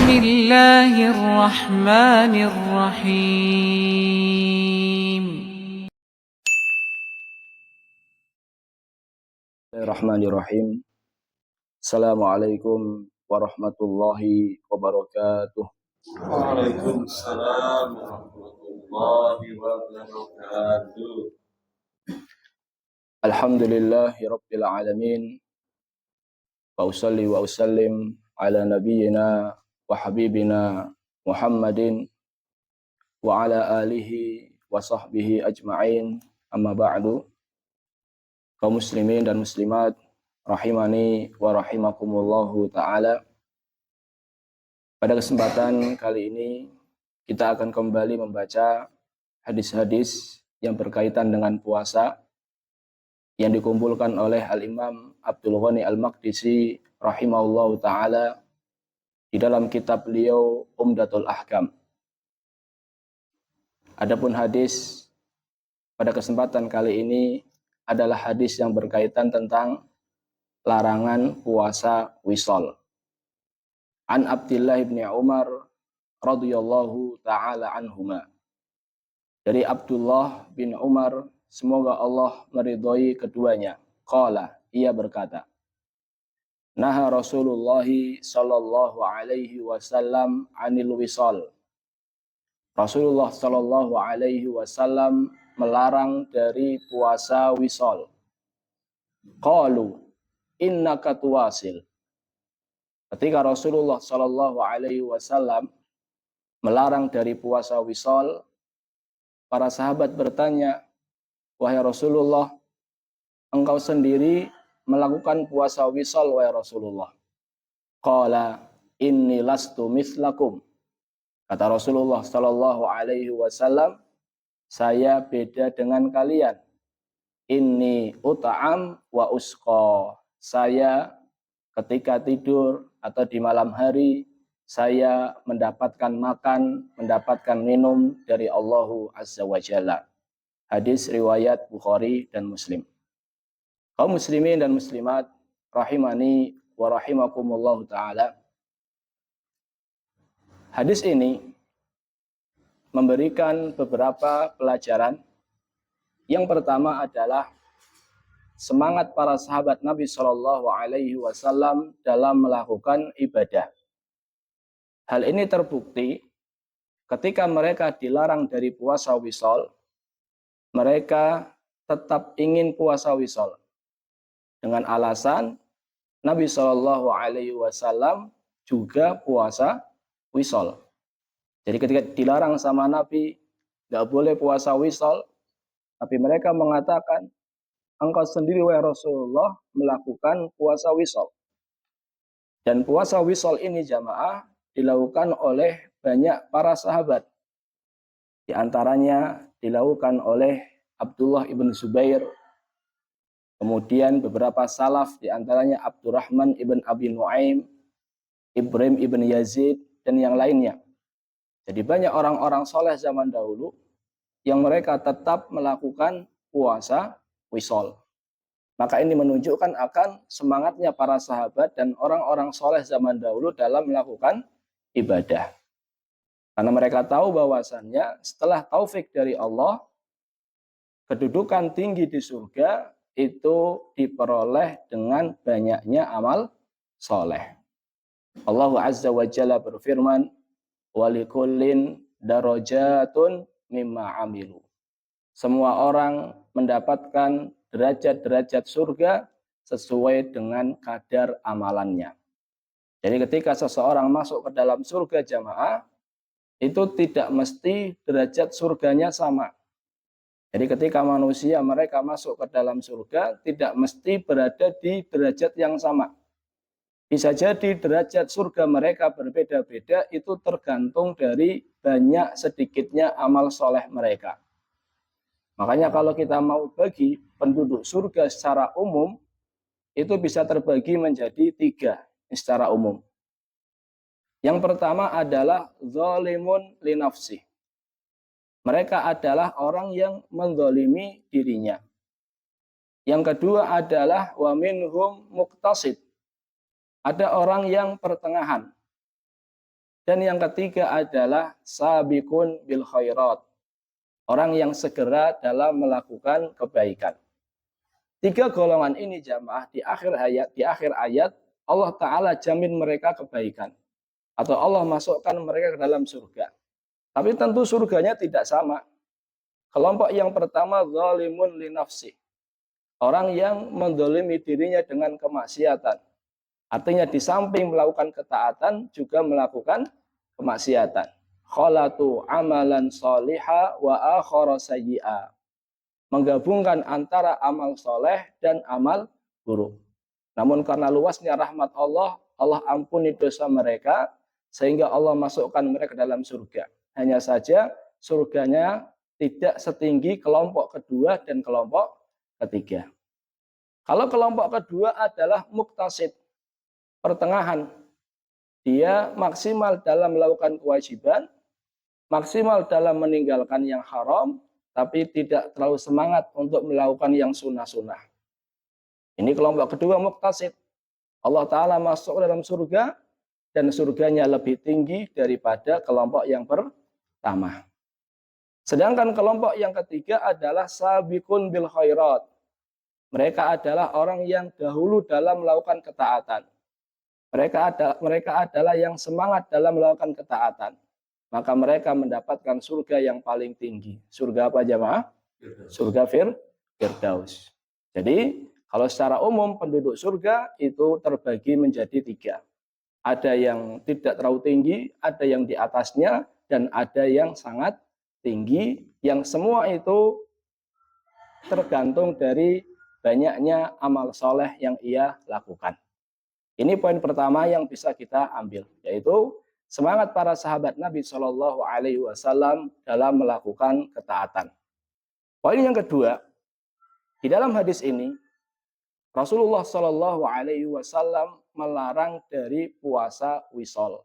Bismillahirrahmanirrahim. Bismillahirrahmanirrahim. Assalamualaikum warahmatullahi wabarakatuh. Waalaikumsalam warahmatullahi wabarakatuh. Alhamdulillahi rabbil alamin. Wa usalli wa usallim ala nabiyyina wa habibina Muhammadin wa ala alihi wa sahbihi ajma'in. Amma ba'du. Kaum muslimin dan muslimat rahimani wa rahimakumullahu ta'ala. Pada kesempatan kali ini kita akan kembali membaca hadis-hadis yang berkaitan dengan puasa yang dikumpulkan oleh Al-Imam Abdul Ghani Al-Maqdisi rahimahullahu ta'ala di dalam kitab beliau Umdatul Ahkam. Adapun hadis pada kesempatan kali ini adalah hadis yang berkaitan tentang larangan puasa wisol. An Abdillah bin Umar radhiyallahu ta'ala anhuma. Dari Abdullah bin Umar, semoga Allah meridhai keduanya. Qala, ia berkata, Naha Rasulullah sallallahu alaihi wasallam anil wisal. Rasulullah sallallahu alaihi wasallam melarang dari puasa wisal. Qalu, innaka tuwasil. Ketika Rasulullah sallallahu alaihi wasallam melarang dari puasa wisal, para sahabat bertanya, wahai Rasulullah, engkau sendiri melakukan puasa wisal, wahai Rasulullah. Qala inni lastu mithlakum. Kata Rasulullah sallallahu alaihi wasallam, saya beda dengan kalian. Inni ut'am wa usqa. Saya ketika tidur atau di malam hari, saya mendapatkan makan, mendapatkan minum dari Allah Azza wa Jalla. Hadis riwayat Bukhari dan Muslim. Kaum muslimin dan muslimat rahimani wa rahimakumullah ta'ala. Hadis ini memberikan beberapa pelajaran. Yang pertama adalah semangat para sahabat Nabi Shallallahu Alaihi Wasallam dalam melakukan ibadah. Hal ini terbukti ketika mereka dilarang dari puasa wisol, mereka tetap ingin puasa wisol dengan alasan Nabi Shallallahu Alaihi Wasallam juga puasa wisol. Jadi ketika dilarang sama Nabi nggak boleh puasa wisol, tapi mereka mengatakan engkau sendiri wahai Rasulullah melakukan puasa wisol. Dan puasa wisol ini jamaah dilakukan oleh banyak para sahabat. Di antaranya dilakukan oleh Abdullah ibn Zubair. Kemudian beberapa salaf, di antaranya Abdurrahman ibn Abi Nuaim, Ibrahim ibn Yazid, dan yang lainnya. Jadi banyak orang-orang soleh zaman dahulu yang mereka tetap melakukan puasa wisol. Maka ini menunjukkan akan semangatnya para sahabat dan orang-orang soleh zaman dahulu dalam melakukan ibadah. Karena mereka tahu bahwasannya setelah taufik dari Allah, kedudukan tinggi di surga itu diperoleh dengan banyaknya amal soleh. Allah Azza wa Jalla berfirman, walikullin darajatun mimma amilu. Semua orang mendapatkan derajat-derajat surga sesuai dengan kadar amalannya. Jadi ketika seseorang masuk ke dalam surga jamaah, itu tidak mesti derajat surganya sama. Jadi ketika manusia mereka masuk ke dalam surga, tidak mesti berada di derajat yang sama. Bisa jadi derajat surga mereka berbeda-beda, itu tergantung dari banyak sedikitnya amal soleh mereka. Makanya kalau kita mau bagi penduduk surga secara umum, itu bisa terbagi menjadi 3 secara umum. Yang pertama adalah zalimun li nafsi. Mereka adalah orang yang menzalimi dirinya. Yang kedua adalah wa minhum muqtasid. Ada orang yang pertengahan. Dan yang ketiga adalah sabiqun bil khairat. Orang yang segera dalam melakukan kebaikan. Tiga golongan ini jamaah di akhir ayat Allah Ta'ala jamin mereka kebaikan. Atau Allah masukkan mereka ke dalam surga. Tapi tentu surganya tidak sama. Kelompok yang pertama zalimun li nafsi. Orang yang mendolimi dirinya dengan kemaksiatan. Artinya di samping melakukan ketaatan juga melakukan kemaksiatan. Khalatu amalan sholiha wa akhara sayyi'a. Menggabungkan antara amal soleh dan amal buruk. Namun karena luasnya rahmat Allah, Allah ampuni dosa mereka, sehingga Allah masukkan mereka ke dalam surga. Hanya saja surganya tidak setinggi kelompok kedua dan kelompok ketiga. Kalau kelompok kedua adalah muktasid, pertengahan. Dia maksimal dalam melakukan kewajiban, maksimal dalam meninggalkan yang haram, tapi tidak terlalu semangat untuk melakukan yang sunnah-sunnah. Ini kelompok kedua muktasid. Allah Ta'ala masuk dalam surga, dan surganya lebih tinggi daripada kelompok yang pertama. Sedangkan kelompok yang ketiga adalah sabiqun bil khairat. Mereka adalah orang yang dahulu dalam melakukan ketaatan. Mereka adalah yang semangat dalam melakukan ketaatan. Maka mereka mendapatkan surga yang paling tinggi. Surga apa jamaah? Surga Firdaus. Jadi kalau secara umum penduduk surga itu terbagi menjadi tiga. Ada yang tidak terlalu tinggi, ada yang di atasnya, dan ada yang sangat tinggi. Yang semua itu tergantung dari banyaknya amal soleh yang ia lakukan. Ini poin pertama yang bisa kita ambil, yaitu semangat para sahabat Nabi Shallallahu Alaihi Wasallam dalam melakukan ketaatan. Poin yang kedua, di dalam hadis ini Rasulullah Shallallahu Alaihi Wasallam melarang dari puasa wisol.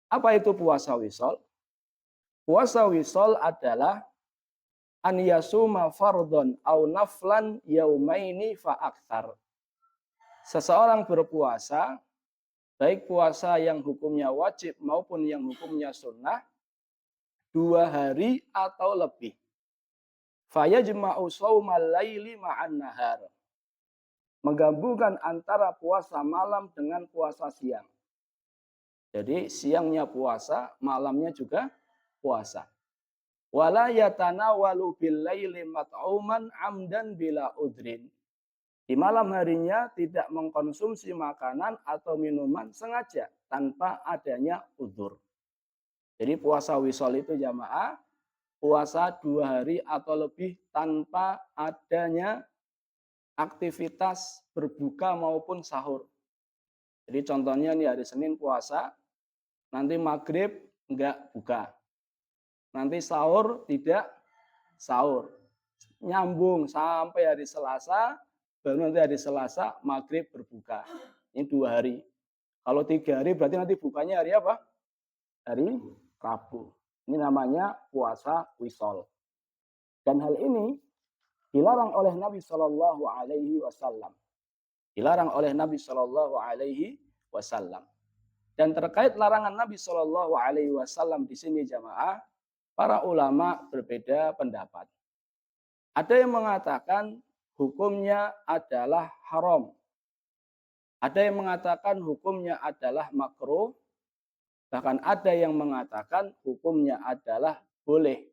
Apa itu puasa wisol? Puasa wisol adalah an yasuma fardhon au naflan yaumaini fa aktsar. Seseorang berpuasa, baik puasa yang hukumnya wajib maupun yang hukumnya sunnah, 2 hari atau lebih. Fayajma'u shaumal laili ma'an nahar. Menggabungkan antara puasa malam dengan puasa siang. Jadi siangnya puasa, malamnya juga puasa. Wala yatanawalu bil laili mat'uman amdan bila udrin. Di malam harinya tidak mengkonsumsi makanan atau minuman sengaja tanpa adanya udzur. Jadi puasa wisol itu jamaah, puasa 2 hari atau lebih tanpa adanya aktivitas berbuka maupun sahur. Jadi contohnya nih hari Senin puasa, nanti maghrib enggak buka. Nanti sahur tidak sahur. Nyambung sampai hari Selasa, baru nanti hari Selasa maghrib berbuka. Ini 2 hari. Kalau 3 hari berarti nanti bukanya hari apa? Hari Rabu. Ini namanya puasa wisol. Dan hal ini dilarang oleh Nabi Shallallahu Alaihi Wasallam. Dilarang oleh Nabi Shallallahu Alaihi Wasallam. Dan terkait larangan Nabi Shallallahu Alaihi Wasallam di sini jamaah, para ulama berbeda pendapat. Ada yang mengatakan hukumnya adalah haram. Ada yang mengatakan hukumnya adalah makruh. Bahkan ada yang mengatakan hukumnya adalah boleh.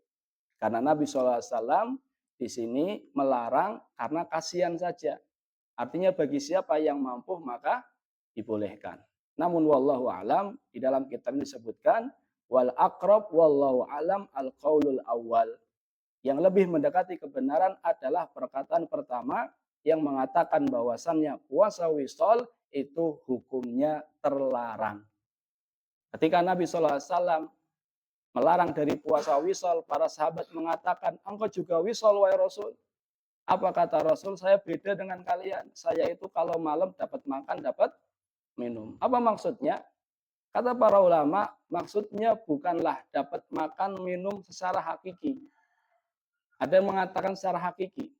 Karena Nabi SAW di sini melarang karena kasihan saja. Artinya bagi siapa yang mampu maka dibolehkan. Namun wallahu alam, di dalam kitab disebutkan wal aqrab wallahu alam al qaulul awal. Yang lebih mendekati kebenaran adalah perkataan pertama yang mengatakan bahwasannya puasa wisol itu hukumnya terlarang. Ketika Nabi SAW melarang dari puasa wisol, para sahabat mengatakan, engkau juga wisol wahai Rasul. Apa kata Rasul? Saya beda dengan kalian. Saya itu kalau malam dapat makan, dapat minum. Apa maksudnya? Kata para ulama, maksudnya bukanlah dapat makan, minum secara hakiki. Ada yang mengatakan secara hakiki.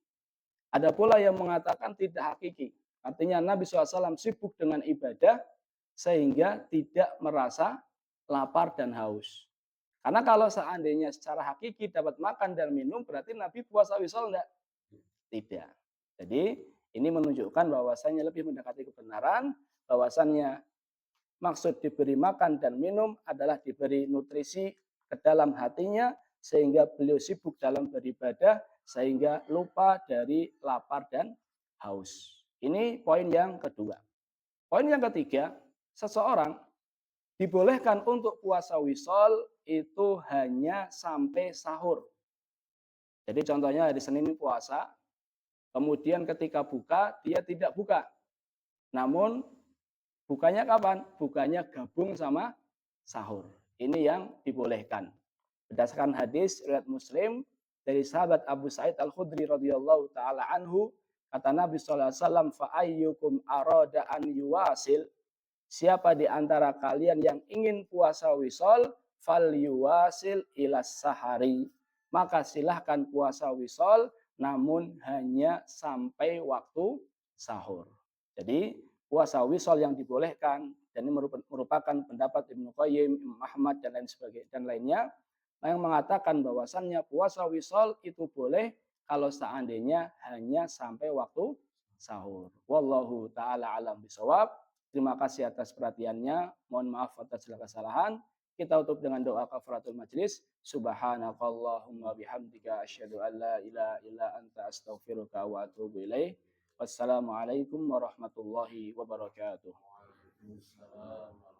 Ada pula yang mengatakan tidak hakiki. Artinya Nabi SAW sibuk dengan ibadah sehingga tidak merasa lapar dan haus. Karena kalau seandainya secara hakiki dapat makan dan minum, berarti Nabi puasa wisol enggak? Tidak. Jadi ini menunjukkan bahwasannya lebih mendekati kebenaran, bahwasannya maksud diberi makan dan minum adalah diberi nutrisi ke dalam hatinya, sehingga beliau sibuk dalam beribadah, sehingga lupa dari lapar dan haus. Ini poin yang kedua. Poin yang ketiga, seseorang dibolehkan untuk puasa wisol itu hanya sampai sahur. Jadi contohnya hari Senin puasa, kemudian ketika buka dia tidak buka. Namun bukanya kapan? Bukanya gabung sama sahur. Ini yang dibolehkan. Berdasarkan hadis riwayat Muslim dari sahabat Abu Sa'id Al-Khudri radhiyallahu taala anhu, kata Nabi sallallahu alaihi wasallam, fa ayyukum arada an yuwasil, siapa di antara kalian yang ingin puasa wisol, fal yuwasil ilas sahari, maka silahkan puasa wisol namun hanya sampai waktu sahur. Jadi puasa wisol yang dibolehkan, dan ini merupakan pendapat Ibnu Qayyim, Imam Ahmad dan lain sebagainya dan lainnya, yang mengatakan bahwasannya puasa wisol itu boleh kalau seandainya hanya sampai waktu sahur. Wallahu taala alam bisawab. Terima kasih atas perhatiannya. Mohon maaf atas segala kesalahan. Kita tutup dengan doa kafaratul majlis. Subhanakallahumma bihamdika asyhadu an la ilaha illa anta astaghfiruka wa atubu ilaik. Wassalamualaikum warahmatullahi wabarakatuh. Waalaikumsalam.